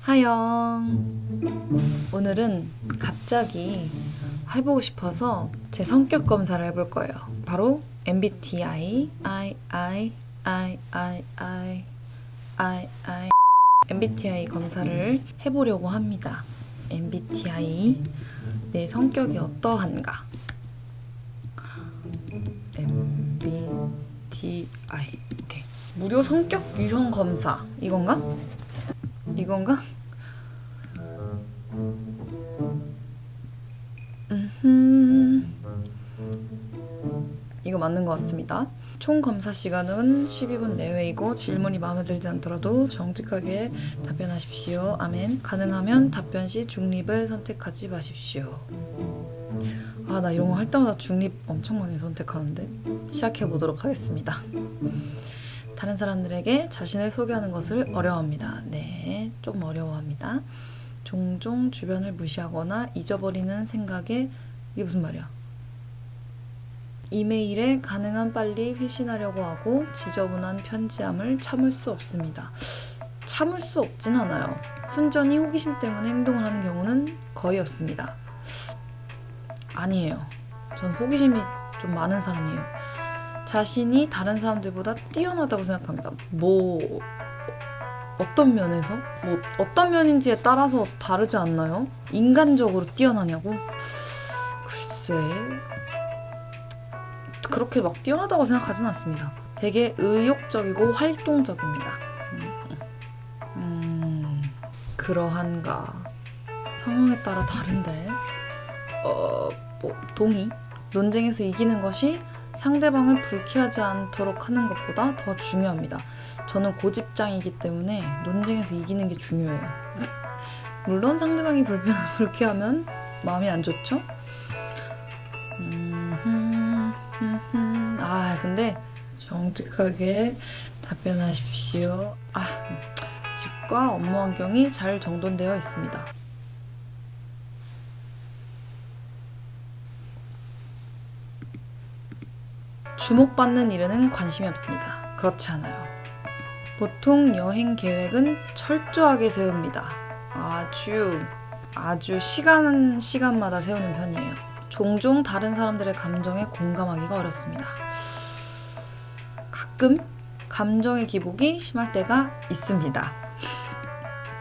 하영. 오늘은 갑자기 해보고 싶어서 제 성격 검사를 해볼 거예요. 바로 MBTI MBTI 검사를 해보려고 합니다. MBTI 내 성격이 어떠한가? MBTI 오케이. 무료 성격 유형 검사 이건가? 이거 맞는 것 같습니다. 총 검사 시간은 12분 내외이고 질문이 마음에 들지 않더라도 정직하게 답변하십시오. 아멘. 가능하면 답변 시 중립을 선택하지 마십시오. 아, 나 이런 거 할 때마다 중립 엄청 많이 선택하는데. 시작해보도록 하겠습니다. 다른 사람들에게 자신을 소개하는 것을 어려워합니다. 네, 조금 어려워합니다. 종종 주변을 무시하거나 잊어버리는 생각에 이게 무슨 말이야? 이메일에 가능한 빨리 회신하려고 하고 지저분한 편지함을 참을 수 없습니다. 참을 수 없진 않아요. 순전히 호기심 때문에 행동을 하는 경우는 거의 없습니다. 아니에요. 전 호기심이 좀 많은 사람이에요. 자신이 다른 사람들보다 뛰어나다고 생각합니다. 어떤 면에서? 어떤 면인지에 따라서 다르지 않나요? 인간적으로 뛰어나냐고? 글쎄, 그렇게 막 뛰어나다고 생각하진 않습니다. 되게 의욕적이고 활동적입니다. 그러한가? 상황에 따라 다른데? 동의? 논쟁에서 이기는 것이 상대방을 불쾌하지 않도록 하는 것보다 더 중요합니다. 저는 고집장이기 때문에 논쟁에서 이기는 게 중요해요. 물론 상대방이 불쾌하면 마음이 안 좋죠? 근데 정직하게 답변하십시오. 집과 업무 환경이 잘 정돈되어 있습니다. 주목받는 일에는 관심이 없습니다. 그렇지 않아요. 보통 여행 계획은 철저하게 세웁니다. 아주 시간마다 세우는 편이에요. 종종 다른 사람들의 감정에 공감하기가 어렵습니다. 가끔 감정의 기복이 심할 때가 있습니다.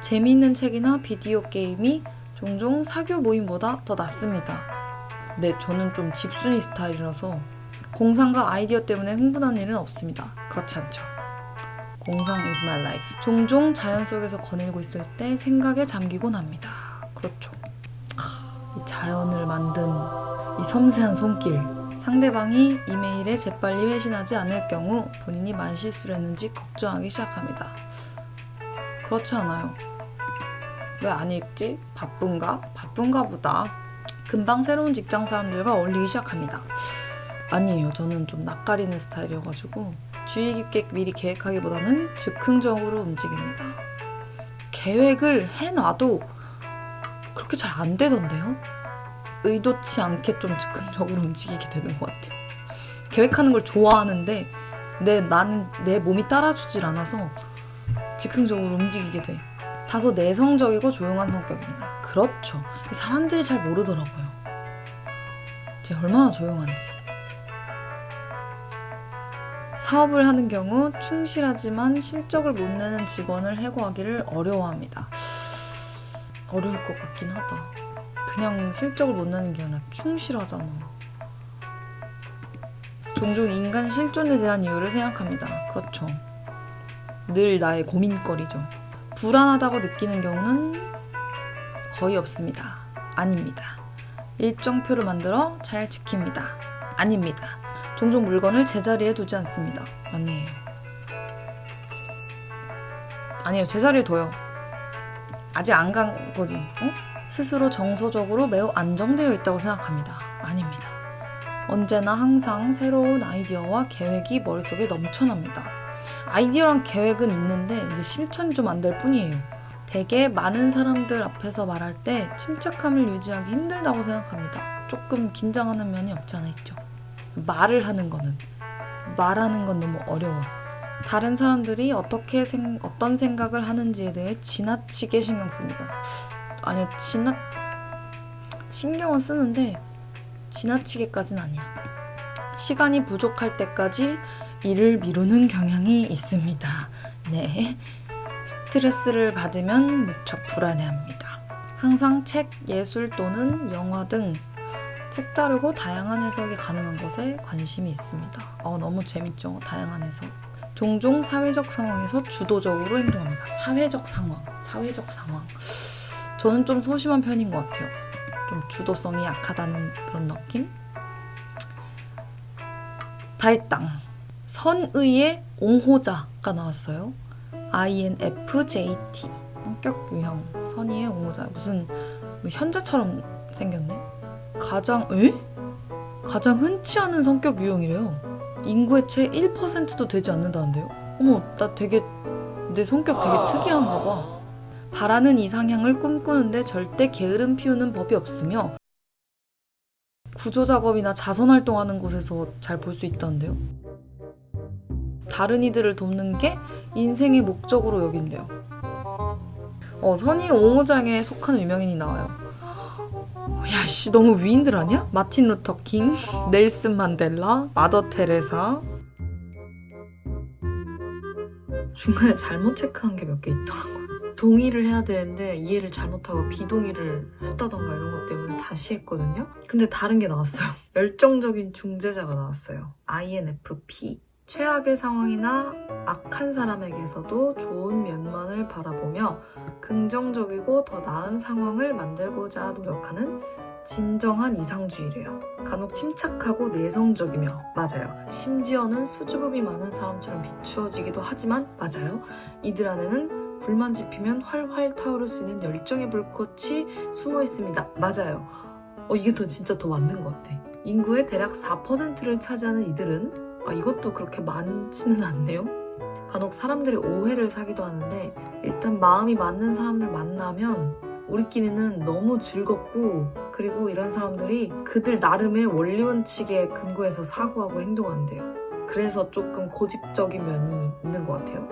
재미있는 책이나 비디오 게임이 종종 사교 모임보다 더 낫습니다. 네, 저는 좀 집순이 스타일이라서 공상과 아이디어 때문에 흥분한 일은 없습니다. 그렇지 않죠. 공상 is my life. 종종 자연 속에서 거닐고 있을 때 생각에 잠기곤 합니다. 그렇죠. 이 자연을 만든 이 섬세한 손길. 상대방이 이메일에 재빨리 회신하지 않을 경우 본인이 말실수를 했는지 걱정하기 시작합니다. 그렇지 않아요. 왜 안 읽지? 바쁜가 보다. 금방 새로운 직장 사람들과 어울리기 시작합니다. 아니에요. 저는 좀 낯가리는 스타일이어가지고 주의 깊게 미리 계획하기보다는 즉흥적으로 움직입니다. 계획을 해놔도 그렇게 잘 안 되던데요? 의도치 않게 좀 즉흥적으로 움직이게 되는 것 같아요. 계획하는 걸 좋아하는데 나는 내 몸이 따라주질 않아서 즉흥적으로 움직이게 돼. 다소 내성적이고 조용한 성격입니다. 그렇죠. 사람들이 잘 모르더라고요. 제가 얼마나 조용한지. 사업을 하는 경우 충실하지만 실적을 못 내는 직원을 해고하기를 어려워합니다. 어려울 것 같긴 하다. 그냥 실적을 못 내는 게 아니라 충실하잖아. 종종 인간 실존에 대한 이유를 생각합니다. 그렇죠. 늘 나의 고민거리죠. 불안하다고 느끼는 경우는 거의 없습니다. 아닙니다. 일정표를 만들어 잘 지킵니다. 아닙니다. 종종 물건을 제자리에 두지 않습니다. 아니에요. 제자리에 둬요. 아직 안 간 거지. 스스로 정서적으로 매우 안정되어 있다고 생각합니다. 아닙니다. 언제나 항상 새로운 아이디어와 계획이 머릿속에 넘쳐납니다. 아이디어랑 계획은 있는데 이게 실천이 좀 안 될 뿐이에요. 되게 많은 사람들 앞에서 말할 때 침착함을 유지하기 힘들다고 생각합니다. 조금 긴장하는 면이 없지 않아 있죠. 말하는 건 너무 어려워. 다른 사람들이 어떤 생각을 하는지에 대해 지나치게 신경 씁니다. 아니요, 신경은 쓰는데 지나치게까지는 아니야. 시간이 부족할 때까지 일을 미루는 경향이 있습니다. 네. 스트레스를 받으면 무척 불안해합니다. 항상 책, 예술 또는 영화 등 색다르고 다양한 해석이 가능한 것에 관심이 있습니다. 너무 재밌죠? 다양한 해석. 종종 사회적 상황에서 주도적으로 행동합니다. 사회적 상황. 저는 좀 소심한 편인 것 같아요. 좀 주도성이 약하다는 그런 느낌? 다 했당. 선의의 옹호자가 나왔어요. INFJT. 성격 유형. 선의의 옹호자. 무슨 현자처럼 생겼네. 가장 흔치 않은 성격 유형이래요. 인구의 채 1%도 되지 않는다는데요. 어머, 내 성격 되게 특이한가 봐. 바라는 이상향을 꿈꾸는데 절대 게으름 피우는 법이 없으며 구조작업이나 자선활동하는 곳에서 잘 볼 수 있다는데요. 다른 이들을 돕는 게 인생의 목적으로 여긴대요. 선의 옹호장에 속하는 유명인이 나와요. 야씨, 너무 위인들 아니야? 마틴 루터 킹, 넬슨 만델라, 마더 테레사. 중간에 잘못 체크한 게 몇 개 있더라고요. 동의를 해야 되는데 이해를 잘못하고 비동의를 했다던가 이런 것 때문에 다시 했거든요. 근데 다른 게 나왔어요. 열정적인 중재자가 나왔어요. INFP. 최악의 상황이나 악한 사람에게서도 좋은 면만을 바라보며 긍정적이고 더 나은 상황을 만들고자 노력하는 진정한 이상주의래요. 간혹 침착하고 내성적이며, 맞아요. 심지어는 수줍음이 많은 사람처럼 비추어지기도 하지만, 맞아요. 이들 안에는 불만 지피면 활활 타오를 수 있는 열정의 불꽃이 숨어 있습니다. 맞아요. 이게 진짜 더 맞는 것 같아. 인구의 대략 4%를 차지하는 이들은 이것도 그렇게 많지는 않네요. 간혹 사람들이 오해를 사기도 하는데 일단 마음이 맞는 사람들 만나면 우리끼리는 너무 즐겁고, 그리고 이런 사람들이 그들 나름의 원리 원칙에 근거해서 사고하고 행동한대요. 그래서 조금 고집적인 면이 있는 것 같아요.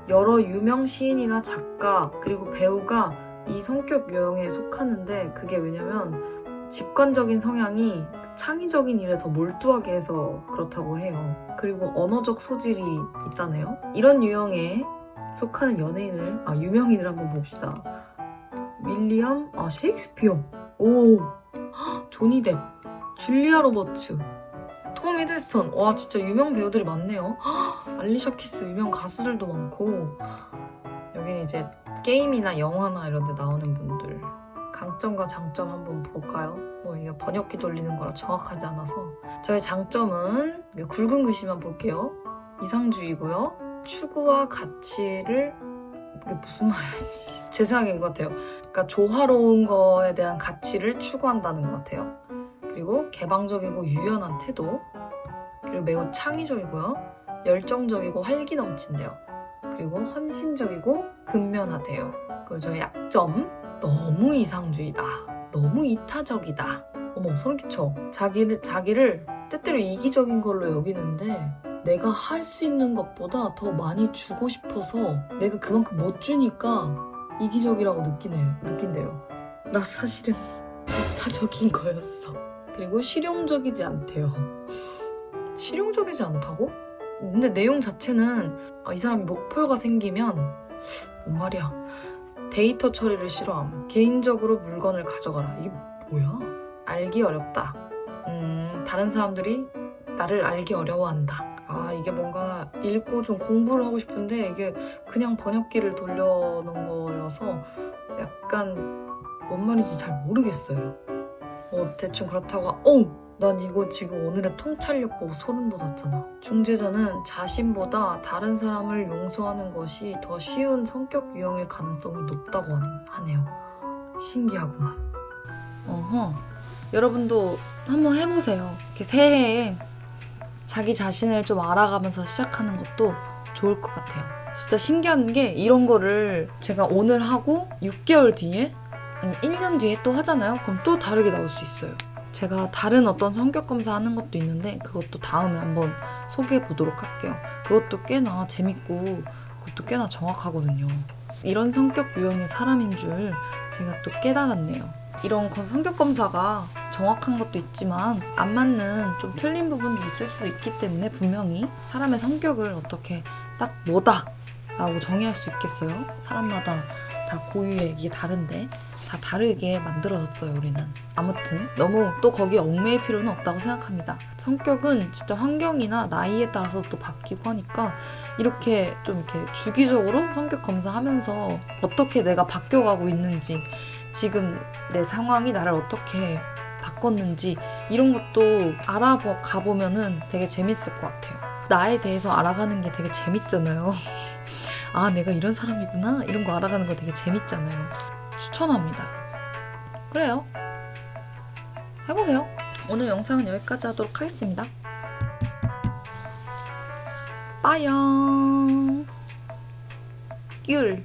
여러 유명 시인이나 작가 그리고 배우가 이 성격 유형에 속하는데, 그게 왜냐면 직관적인 성향이 창의적인 일에 더 몰두하게 해서 그렇다고 해요. 그리고 언어적 소질이 있다네요. 이런 유형에 속하는 유명인을 한번 봅시다. 윌리엄, 셰익스피어, 조니 뎁, 줄리아 로버츠, 톰 히들스턴. 와, 진짜 유명 배우들이 많네요. 알리샤 키스, 유명 가수들도 많고. 여기는 이제 게임이나 영화나 이런 데 나오는 분들. 강점과 장점 한번 볼까요? 이거 번역기 돌리는 거라 정확하지 않아서. 저의 장점은 굵은 글씨만 볼게요. 이상주의고요. 추구와 가치를, 이게 무슨 말이야? 제 생각인 것 같아요. 그러니까 조화로운 거에 대한 가치를 추구한다는 것 같아요. 그리고 개방적이고 유연한 태도. 그리고 매우 창의적이고요. 열정적이고 활기 넘친대요. 그리고 헌신적이고 근면하대요. 그리고 저의 약점, 너무 이상주의다. 너무 이타적이다. 어머, 소름 끼쳐. 자기를 때때로 이기적인 걸로 여기는데 내가 할 수 있는 것보다 더 많이 주고 싶어서 내가 그만큼 못 주니까 이기적이라고 느낀대요. 나 사실은 이타적인 거였어. 그리고 실용적이지 않대요. 실용적이지 않다고? 근데 내용 자체는 이 사람이 목표가 생기면 뭔 말이야. 데이터 처리를 싫어함. 개인적으로 물건을 가져가라. 이게 뭐야? 알기 어렵다. 다른 사람들이 나를 알기 어려워한다. 이게 뭔가 읽고 좀 공부를 하고 싶은데 이게 그냥 번역기를 돌려놓은 거여서 약간 뭔 말인지 잘 모르겠어요. 대충 그렇다고 난 이거 지금 오늘의 통찰력 보고 소름 돋았잖아. 중재자는 자신보다 다른 사람을 용서하는 것이 더 쉬운 성격 유형일 가능성이 높다고 하네요. 신기하구만. 여러분도 한번 해보세요. 이렇게 새해에 자기 자신을 좀 알아가면서 시작하는 것도 좋을 것 같아요. 진짜 신기한 게 이런 거를 제가 오늘 하고 6개월 뒤에 1년 뒤에 또 하잖아요. 그럼 또 다르게 나올 수 있어요. 제가 다른 어떤 성격 검사 하는 것도 있는데 그것도 다음에 한번 소개해 보도록 할게요. 그것도 꽤나 재밌고 그것도 꽤나 정확하거든요. 이런 성격 유형의 사람인 줄 제가 또 깨달았네요. 이런 성격 검사가 정확한 것도 있지만 안 맞는 좀 틀린 부분도 있을 수 있기 때문에 분명히 사람의 성격을 어떻게 딱 뭐다 라고 정의할 수 있겠어요? 사람마다 다 고유의 이게 다른데 다 다르게 만들어졌어요, 우리는. 아무튼 너무 또 거기에 얽매일 필요는 없다고 생각합니다. 성격은 진짜 환경이나 나이에 따라서 또 바뀌고 하니까 이렇게 좀 이렇게 주기적으로 성격 검사하면서 어떻게 내가 바뀌어가고 있는지, 지금 내 상황이 나를 어떻게 바꿨는지 이런 것도 알아가 보면은 되게 재밌을 것 같아요. 나에 대해서 알아가는 게 되게 재밌잖아요. 아, 내가 이런 사람이구나 이런 거 알아가는 거 되게 재밌잖아요. 추천합니다. 그래요. 해보세요. 오늘 영상은 여기까지 하도록 하겠습니다. 빠영. 귤.